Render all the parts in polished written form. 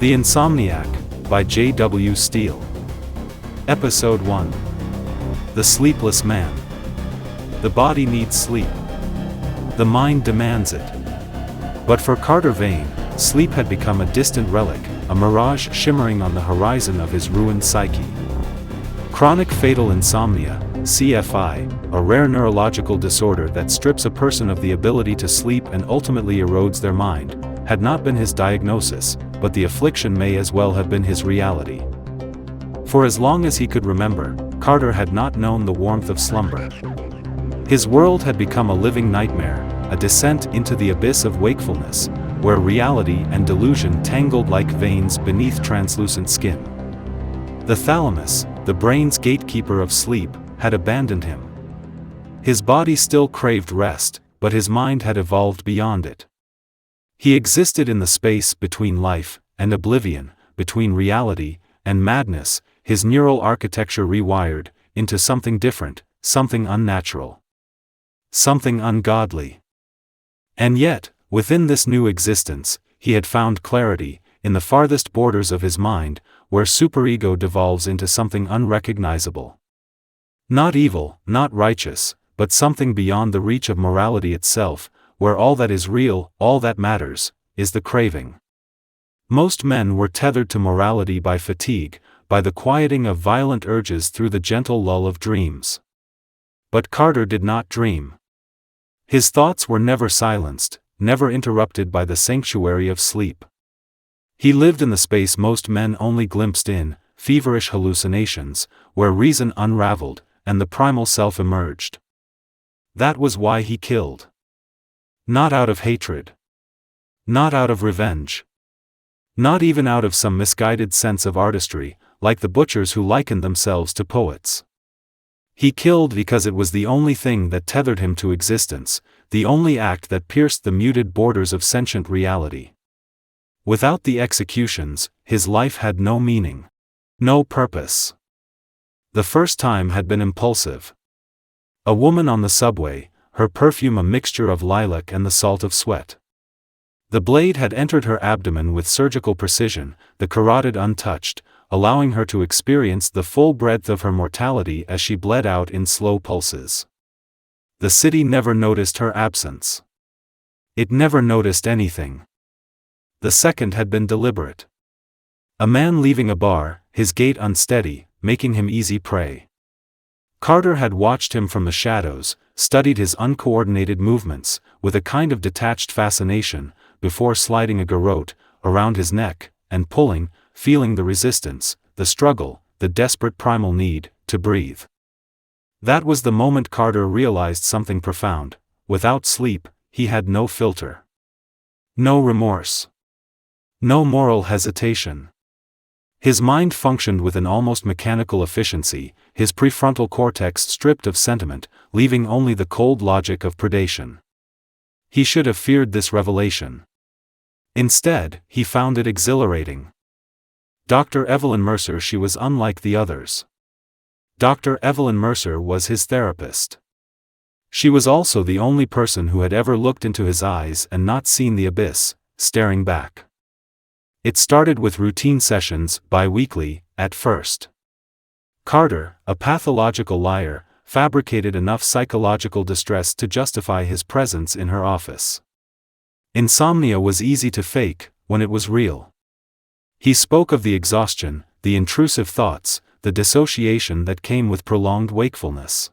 The Insomniac, by J.W. Steele. Episode 1. The Sleepless Man. The body needs sleep. The mind demands it. But for Carter Vayne, sleep had become a distant relic, a mirage shimmering on the horizon of his ruined psyche. Chronic fatal insomnia, CFI, a rare neurological disorder that strips a person of the ability to sleep and ultimately erodes their mind, had not been his diagnosis, but the affliction may as well have been his reality. For as long as he could remember, Carter had not known the warmth of slumber. His world had become a living nightmare, a descent into the abyss of wakefulness, where reality and delusion tangled like veins beneath translucent skin. The thalamus, the brain's gatekeeper of sleep, had abandoned him. His body still craved rest, but his mind had evolved beyond it. He existed in the space between life and oblivion, between reality and madness, his neural architecture rewired into something different, something unnatural, something ungodly. And yet, within this new existence, he had found clarity, in the farthest borders of his mind, where superego devolves into something unrecognizable. Not evil, not righteous, but something beyond the reach of morality itself, where all that is real, all that matters, is the craving. Most men were tethered to morality by fatigue, by the quieting of violent urges through the gentle lull of dreams. But Carter did not dream. His thoughts were never silenced, never interrupted by the sanctuary of sleep. He lived in the space most men only glimpsed in, feverish hallucinations, where reason unraveled, and the primal self emerged. That was why he killed. Not out of hatred. Not out of revenge. Not even out of some misguided sense of artistry, like the butchers who likened themselves to poets. He killed because it was the only thing that tethered him to existence, the only act that pierced the muted borders of sentient reality. Without the executions, his life had no meaning. No purpose. The first time had been impulsive. A woman on the subway, her perfume a mixture of lilac and the salt of sweat. The blade had entered her abdomen with surgical precision, the carotid untouched, allowing her to experience the full breadth of her mortality as she bled out in slow pulses. The city never noticed her absence. It never noticed anything. The second had been deliberate. A man leaving a bar, his gait unsteady, making him easy prey. Carter had watched him from the shadows, studied his uncoordinated movements, with a kind of detached fascination, before sliding a garrote around his neck, and pulling, feeling the resistance, the struggle, the desperate primal need to breathe. That was the moment Carter realized something profound. Without sleep, he had no filter. No remorse. No moral hesitation. His mind functioned with an almost mechanical efficiency, his prefrontal cortex stripped of sentiment, leaving only the cold logic of predation. He should have feared this revelation. Instead, he found it exhilarating. Dr. Evelyn Mercer. She was unlike the others. Dr. Evelyn Mercer was his therapist. She was also the only person who had ever looked into his eyes and not seen the abyss, staring back. It started with routine sessions, bi-weekly, at first. Carter, a pathological liar, fabricated enough psychological distress to justify his presence in her office. Insomnia was easy to fake, when it was real. He spoke of the exhaustion, the intrusive thoughts, the dissociation that came with prolonged wakefulness.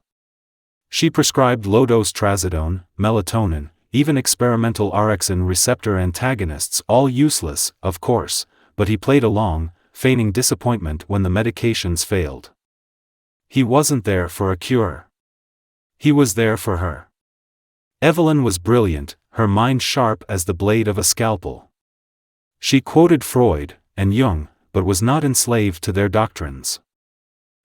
She prescribed low-dose trazodone, melatonin, even experimental orexin receptor antagonists, all useless, of course, but he played along, feigning disappointment when the medications failed. He wasn't there for a cure. He was there for her. Evelyn was brilliant, her mind sharp as the blade of a scalpel. She quoted Freud and Jung, but was not enslaved to their doctrines.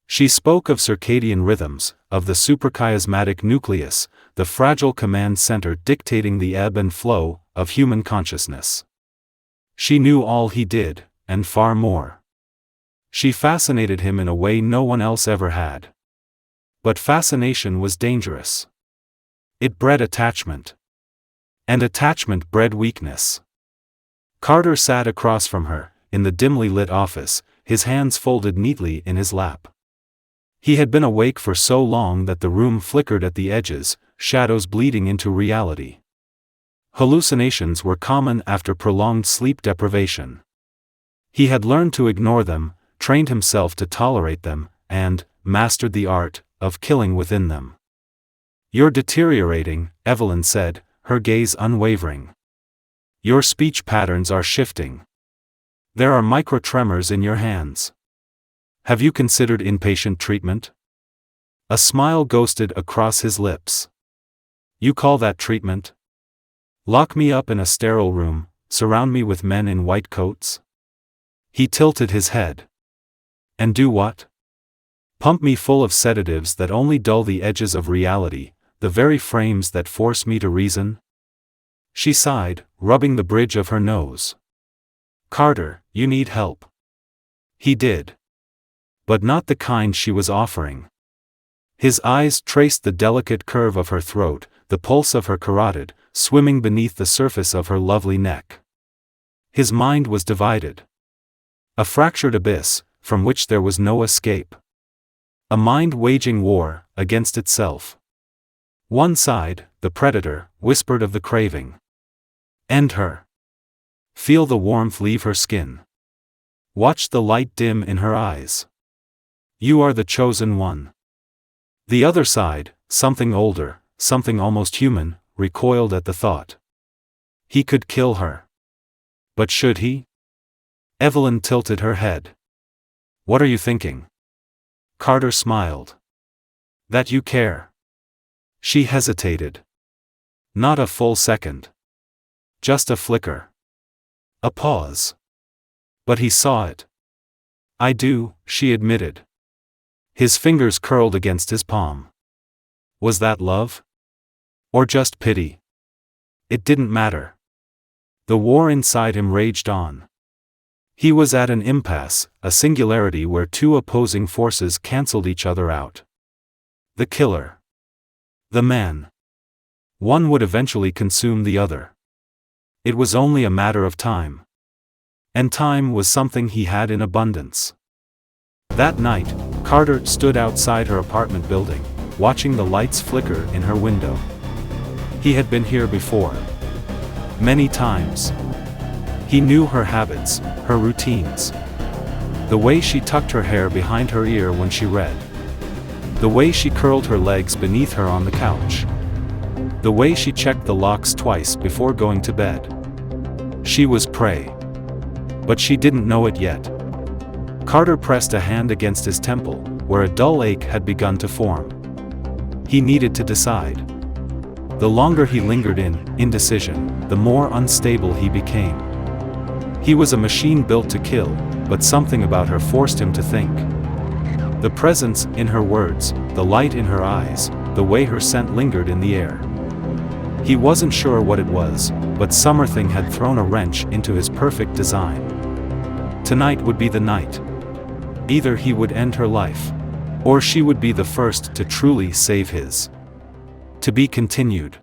She spoke of circadian rhythms, of the suprachiasmatic nucleus, the fragile command center dictating the ebb and flow of human consciousness. She knew all he did, and far more. She fascinated him in a way no one else ever had. But fascination was dangerous. It bred attachment. And attachment bred weakness. Carter sat across from her, in the dimly lit office, his hands folded neatly in his lap. He had been awake for so long that the room flickered at the edges, shadows bleeding into reality. Hallucinations were common after prolonged sleep deprivation. He had learned to ignore them, trained himself to tolerate them, and mastered the art of killing within them. "You're deteriorating," Evelyn said, her gaze unwavering. "Your speech patterns are shifting. There are micro-tremors in your hands. Have you considered inpatient treatment?" A smile ghosted across his lips. "You call that treatment? Lock me up in a sterile room, surround me with men in white coats?" He tilted his head. "And do what? Pump me full of sedatives that only dull the edges of reality, the very frames that force me to reason?" She sighed, rubbing the bridge of her nose. "Carter, you need help." He did. But not the kind she was offering. His eyes traced the delicate curve of her throat, the pulse of her carotid, swimming beneath the surface of her lovely neck. His mind was divided. A fractured abyss, from which there was no escape. A mind waging war against itself. One side, the predator, whispered of the craving. End her. Feel the warmth leave her skin. Watch the light dim in her eyes. You are the chosen one. The other side, something older, something almost human, recoiled at the thought. He could kill her. But should he? Evelyn tilted her head. "What are you thinking?" Carter smiled. "That you care." She hesitated. Not a full second. Just a flicker. A pause. But he saw it. "I do," she admitted. His fingers curled against his palm. Was that love? Or just pity? It didn't matter. The war inside him raged on. He was at an impasse, a singularity where two opposing forces cancelled each other out. The killer. The man. One would eventually consume the other. It was only a matter of time. And time was something he had in abundance. That night, Carter stood outside her apartment building, watching the lights flicker in her window. He had been here before. Many times. He knew her habits, her routines. The way she tucked her hair behind her ear when she read. The way she curled her legs beneath her on the couch. The way she checked the locks twice before going to bed. She was prey. But she didn't know it yet. Carter pressed a hand against his temple, where a dull ache had begun to form. He needed to decide. The longer he lingered in indecision, the more unstable he became. He was a machine built to kill, but something about her forced him to think. The presence in her words, the light in her eyes, the way her scent lingered in the air. He wasn't sure what it was, but something had thrown a wrench into his perfect design. Tonight would be the night. Either he would end her life, or she would be the first to truly save his. To be continued.